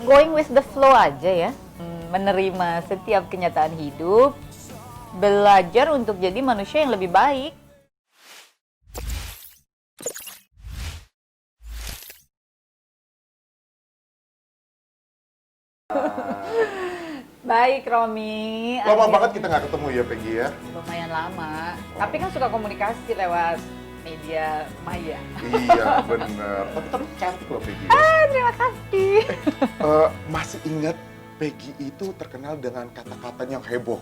going with the flow aja ya. Menerima setiap kenyataan hidup, belajar untuk jadi manusia yang lebih baik. Baik Romi. Lama banget kita nggak ketemu ya Peggy ya? Lumayan lama, tapi kan suka komunikasi lewat media maya. Iya bener, tapi cantik loh Peggy. Terima kasih. Masih ingat Peggy itu terkenal dengan kata-katanya yang heboh.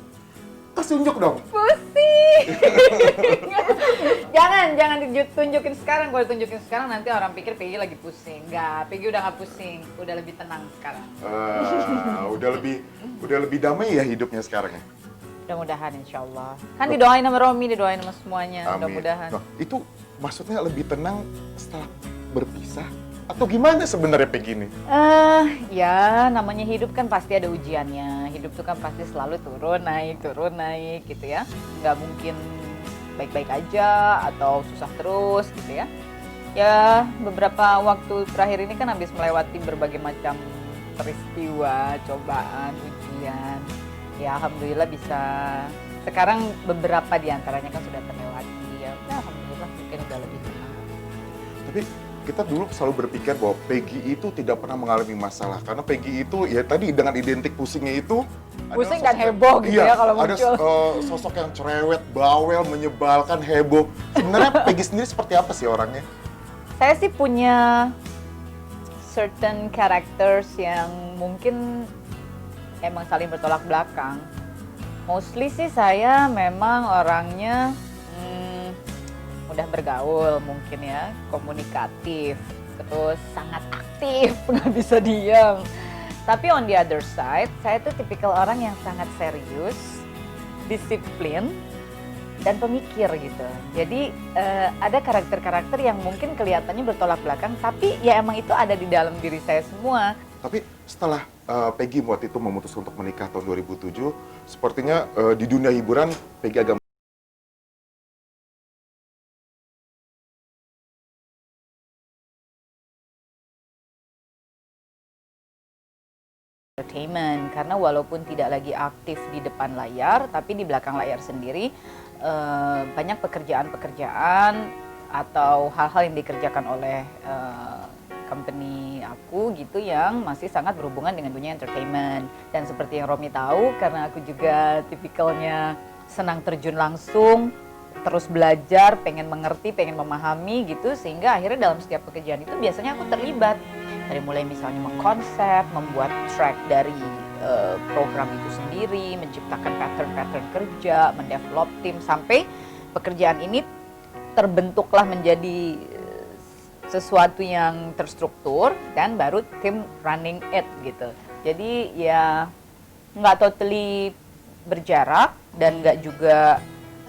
Kasih unjuk dong. Pusing. jangan ditunjukin sekarang. Kalau ditunjukin sekarang nanti orang pikir Peggy lagi pusing. Enggak, Peggy udah nggak pusing, udah lebih tenang sekarang. Udah lebih damai ya hidupnya sekarang ya? Mudah-mudahan insya Allah. Kan didoain sama Romi, didoain sama semuanya. Amin. Mudah-mudahan. Nah, itu maksudnya lebih tenang setelah berpisah? Atau gimana sebenarnya Peggy ini? Ya namanya hidup kan pasti ada ujiannya. Hidup tuh kan pasti selalu turun naik gitu ya. Nggak mungkin baik-baik aja atau susah terus gitu ya. Ya beberapa waktu terakhir ini kan habis melewati berbagai macam peristiwa, cobaan, ujian. Ya alhamdulillah bisa. Sekarang beberapa diantaranya kan sudah terlewati. Ya udah, alhamdulillah mungkin udah lebih tenang. Tapi kita dulu selalu berpikir bahwa Peggy itu tidak pernah mengalami masalah. Karena Peggy itu ya tadi dengan identik pusingnya itu. Pusing dan heboh gitu ya kalau muncul. Ada sosok yang cerewet, bawel, menyebalkan, heboh. Sebenarnya Peggy sendiri seperti apa sih orangnya? Saya sih punya certain characters yang mungkin emang saling bertolak belakang. Mostly sih saya memang orangnya mudah bergaul mungkin ya, komunikatif, terus sangat aktif, nggak bisa diam. Tapi on the other side, saya tuh tipikal orang yang sangat serius, disiplin, dan pemikir gitu. Jadi ada karakter-karakter yang mungkin kelihatannya bertolak belakang, tapi ya emang itu ada di dalam diri saya semua. Tapi setelah Peggy waktu itu memutuskan untuk menikah tahun 2007, sepertinya di dunia hiburan Peggy agak Entertainment, karena walaupun tidak lagi aktif di depan layar, tapi di belakang layar sendiri banyak pekerjaan-pekerjaan atau hal-hal yang dikerjakan oleh company aku gitu yang masih sangat berhubungan dengan dunia entertainment. Dan seperti yang Romi tahu, karena aku juga tipikalnya senang terjun langsung, terus belajar, pengen mengerti, pengen memahami gitu, sehingga akhirnya dalam setiap pekerjaan itu biasanya aku terlibat. Dari mulai misalnya mengkonsep, membuat track dari program itu sendiri, menciptakan pattern-pattern kerja, mendevelop tim, sampai pekerjaan ini terbentuklah menjadi sesuatu yang terstruktur dan baru tim running it gitu. Jadi ya nggak totally berjarak dan nggak juga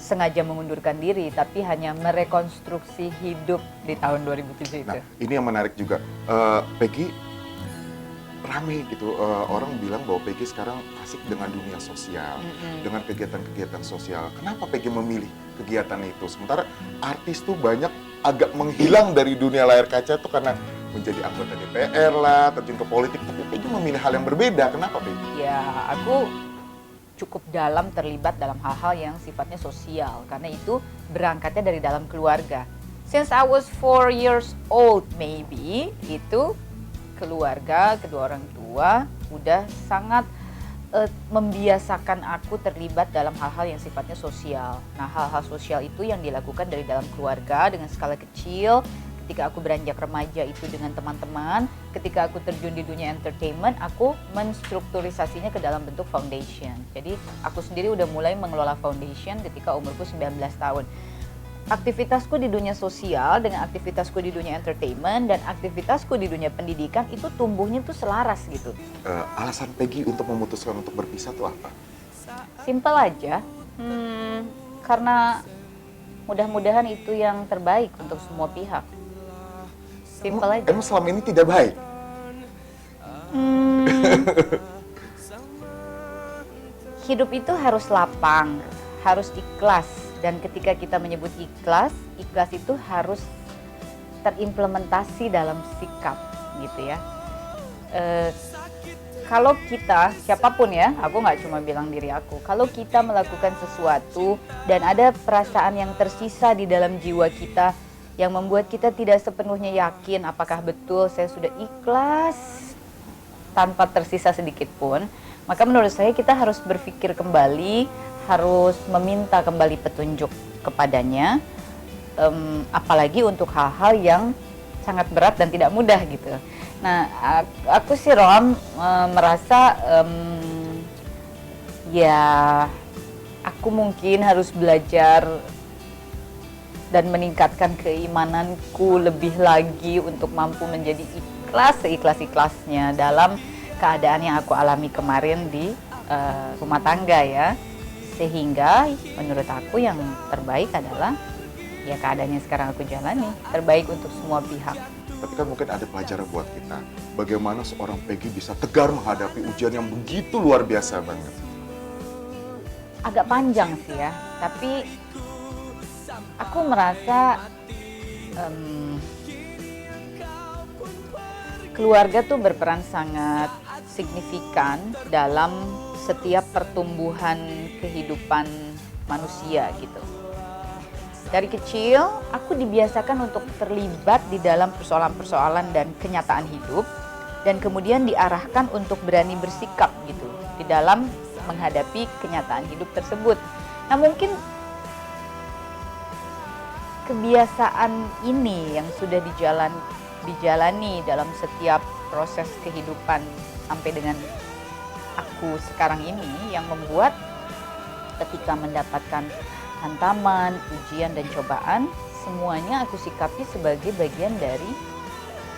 sengaja mengundurkan diri, tapi hanya merekonstruksi hidup di tahun 2007 itu. Nah, ini yang menarik juga. Peggy rame gitu, orang bilang bahwa Peggy sekarang asik dengan dunia sosial, dengan kegiatan-kegiatan sosial. Kenapa Peggy memilih kegiatan itu? Sementara artis tuh banyak agak menghilang dari dunia layar kaca tuh karena menjadi anggota DPR lah, terjun ke politik. Tapi Peggy memilih hal yang berbeda. Kenapa Peggy? Ya, aku cukup dalam terlibat dalam hal-hal yang sifatnya sosial, karena itu berangkatnya dari dalam keluarga. Since I was 4 years old maybe, itu keluarga, kedua orang tua udah sangat membiasakan aku terlibat dalam hal-hal yang sifatnya sosial. Nah, hal-hal sosial itu yang dilakukan dari dalam keluarga dengan skala kecil. Ketika aku beranjak remaja itu dengan teman-teman, ketika aku terjun di dunia entertainment, aku menstrukturisasinya ke dalam bentuk foundation. Jadi aku sendiri udah mulai mengelola foundation ketika umurku 19 tahun. Aktivitasku di dunia sosial dengan aktivitasku di dunia entertainment dan aktivitasku di dunia pendidikan itu tumbuhnya tuh selaras gitu. Alasan Peggy untuk memutuskan untuk berpisah tuh apa? Simple aja, karena mudah-mudahan itu yang terbaik untuk semua pihak. Simple aja. Emang selama ini tidak baik? Hidup itu harus lapang, harus ikhlas. Dan ketika kita menyebut ikhlas, ikhlas itu harus terimplementasi dalam sikap gitu ya. kalau kita, siapapun ya, aku nggak cuma bilang diri aku, kalau kita melakukan sesuatu dan ada perasaan yang tersisa di dalam jiwa kita yang membuat kita tidak sepenuhnya yakin apakah betul saya sudah ikhlas tanpa tersisa sedikit pun, maka menurut saya kita harus berpikir kembali, harus meminta kembali petunjuk kepadanya, apalagi untuk hal-hal yang sangat berat dan tidak mudah gitu. Nah, aku sih Rom merasa ya aku mungkin harus belajar dan meningkatkan keimananku lebih lagi untuk mampu menjadi ikhlas seikhlas-ikhlasnya dalam keadaan yang aku alami kemarin di rumah tangga ya. Sehingga menurut aku yang terbaik adalah ya keadaan yang sekarang aku jalani, terbaik untuk semua pihak. Tapi kan mungkin ada pelajaran buat kita. Bagaimana seorang Peggy bisa tegar menghadapi ujian yang begitu luar biasa banget. Agak panjang sih ya, tapi aku merasa keluarga tuh berperan sangat signifikan dalam setiap pertumbuhan kehidupan manusia gitu. Dari kecil, aku dibiasakan untuk terlibat di dalam persoalan-persoalan dan kenyataan hidup, dan kemudian diarahkan untuk berani bersikap gitu di dalam menghadapi kenyataan hidup tersebut. Nah, mungkin kebiasaan ini yang sudah dijalani dalam setiap proses kehidupan sampai dengan aku sekarang ini yang membuat ketika mendapatkan hantaman, ujian, dan cobaan, semuanya aku sikapi sebagai bagian dari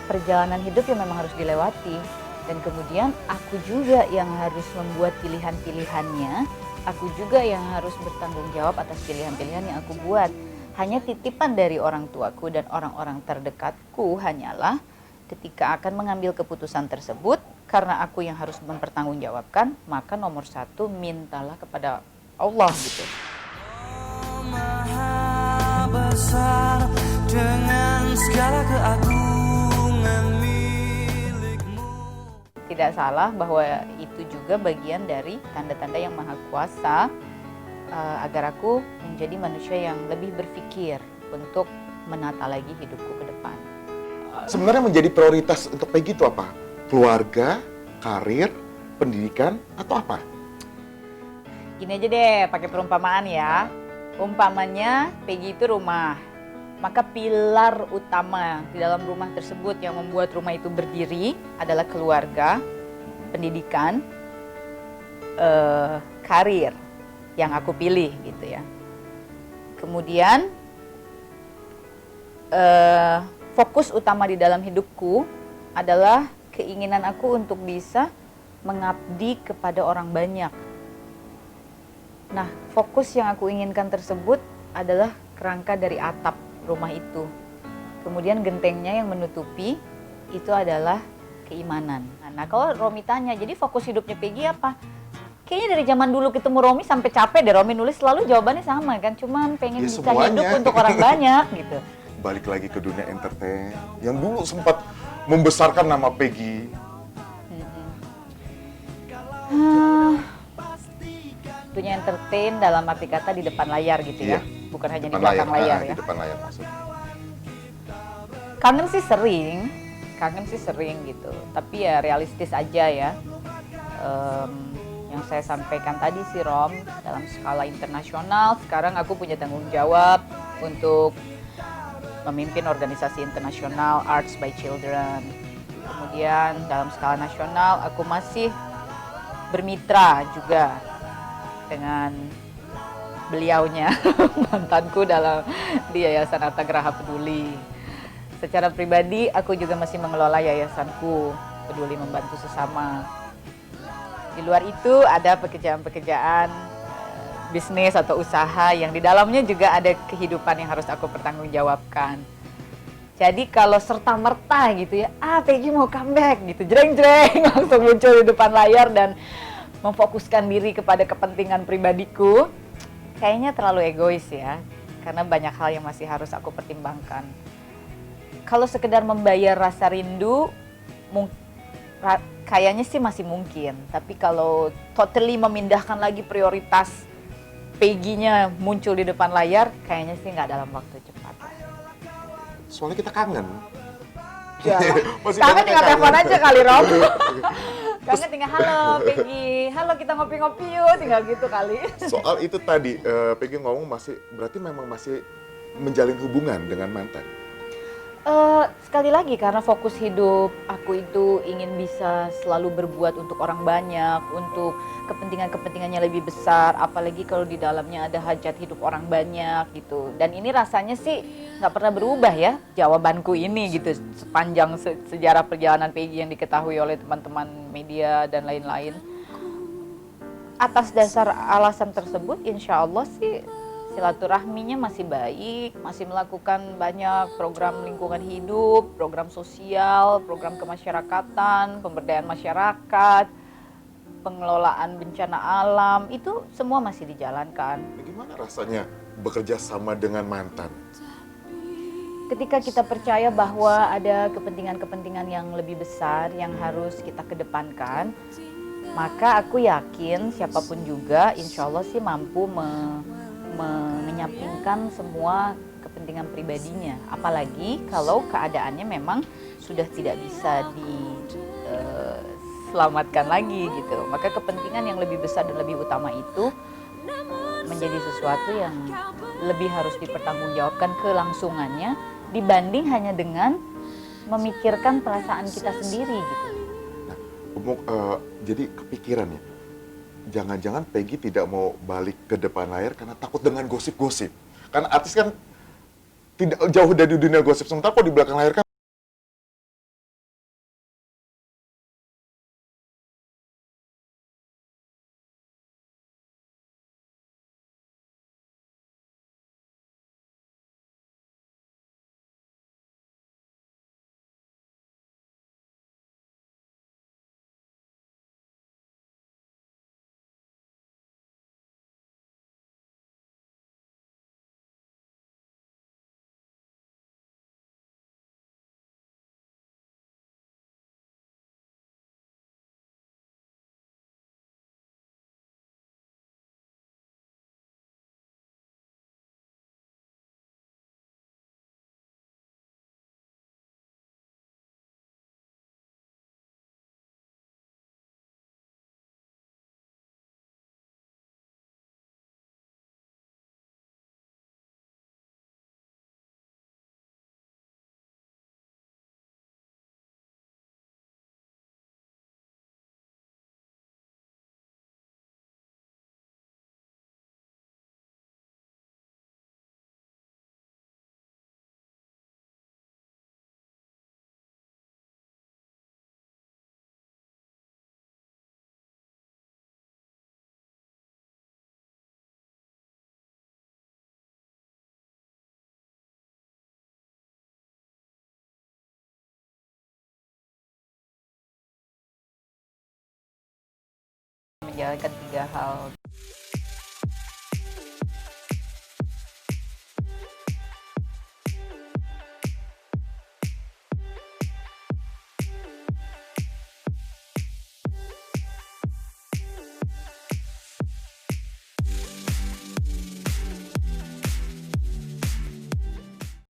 perjalanan hidup yang memang harus dilewati. Dan kemudian aku juga yang harus membuat pilihan-pilihannya, aku juga yang harus bertanggung jawab atas pilihan-pilihan yang aku buat. Hanya titipan dari orang tuaku dan orang-orang terdekatku hanyalah ketika akan mengambil keputusan tersebut, karena aku yang harus mempertanggungjawabkan, maka nomor satu, mintalah kepada Allah gitu. Maha besar dengan segala keagungan milikmu. Tidak salah bahwa itu juga bagian dari tanda-tanda yang maha kuasa agar aku menjadi manusia yang lebih berpikir untuk menata lagi hidupku ke depan. Sebenarnya menjadi prioritas untuk Peggy itu apa? Keluarga, karir, pendidikan, atau apa? Gini aja deh, pakai perumpamaan ya. Umpamanya Peggy itu rumah, maka pilar utama di dalam rumah tersebut yang membuat rumah itu berdiri adalah keluarga, pendidikan, karir yang aku pilih gitu ya. Kemudian fokus utama di dalam hidupku adalah keinginan aku untuk bisa mengabdi kepada orang banyak. Nah, fokus yang aku inginkan tersebut adalah kerangka dari atap rumah itu. Kemudian gentengnya yang menutupi itu adalah keimanan. Nah, kalau Romi tanya, jadi fokus hidupnya Peggy apa? Kayaknya dari zaman dulu ketemu Romi sampai capek deh Romi nulis, selalu jawabannya sama kan, cuma pengen Ya, bisa semuanya. hidup untuk orang banyak gitu. Balik lagi ke dunia entertain, yang dulu sempat membesarkan nama Peggy. Dunia entertain dalam arti kata di depan layar gitu ya, Iya, bukan hanya di depan belakang layar di ya. depan layar maksudnya. Kangen sih sering gitu, tapi ya realistis aja ya. Yang saya sampaikan tadi sih Rom, dalam skala internasional sekarang aku punya tanggung jawab untuk memimpin organisasi internasional Arts by Children. Kemudian dalam skala nasional aku masih bermitra juga dengan beliaunya, mantanku di Yayasan Artagraha Peduli. Secara pribadi aku juga masih mengelola yayasanku Peduli Membantu Sesama. Di luar itu ada pekerjaan-pekerjaan bisnis atau usaha yang di dalamnya juga ada kehidupan yang harus aku pertanggungjawabkan. Jadi kalau serta-merta gitu ya, Peggy mau comeback gitu, jreng-jreng langsung muncul di depan layar dan memfokuskan diri kepada kepentingan pribadiku, kayaknya terlalu egois ya, karena banyak hal yang masih harus aku pertimbangkan. Kalau sekedar membayar rasa rindu, kayaknya sih masih mungkin. Tapi kalau totally memindahkan lagi prioritas Peggy-nya muncul di depan layar, kayaknya sih nggak dalam waktu cepat. Soalnya kita kangen. Ya, Masih kangen banyak tinggal yang telepon kangen. aja kali, Rob. Kangen tinggal, halo Peggy, halo kita ngopi-ngopi yuk, tinggal gitu kali. Soal itu tadi, Peggy ngomong berarti memang masih menjalin hubungan dengan mantan. Sekali lagi karena fokus hidup aku itu ingin bisa selalu berbuat untuk orang banyak, untuk kepentingan-kepentingannya lebih besar, apalagi kalau di dalamnya ada hajat hidup orang banyak gitu. Dan ini rasanya sih nggak pernah berubah ya jawabanku ini gitu sepanjang sejarah perjalanan Peggy yang diketahui oleh teman-teman media dan lain-lain. Atas dasar alasan tersebut, insya Allah sih silaturahminya masih baik, masih melakukan banyak program lingkungan hidup, program sosial, program kemasyarakatan, pemberdayaan masyarakat, pengelolaan bencana alam, itu semua masih dijalankan. Bagaimana rasanya bekerja sama dengan mantan? Ketika kita percaya bahwa ada kepentingan-kepentingan yang lebih besar yang harus kita kedepankan, maka aku yakin siapapun juga insya Allah sih mampu menyampingkan semua kepentingan pribadinya. Apalagi kalau keadaannya memang sudah tidak bisa diselamatkan lagi gitu. Maka kepentingan yang lebih besar dan lebih utama itu menjadi sesuatu yang lebih harus dipertanggungjawabkan kelangsungannya dibanding hanya dengan memikirkan perasaan kita sendiri gitu. Nah, jadi kepikiran ya, jangan-jangan Peggy tidak mau balik ke depan layar karena takut dengan gosip-gosip. Karena artis kan tidak jauh dari dunia gosip, sementara kok di belakang layar kan Menjalankan 3 hal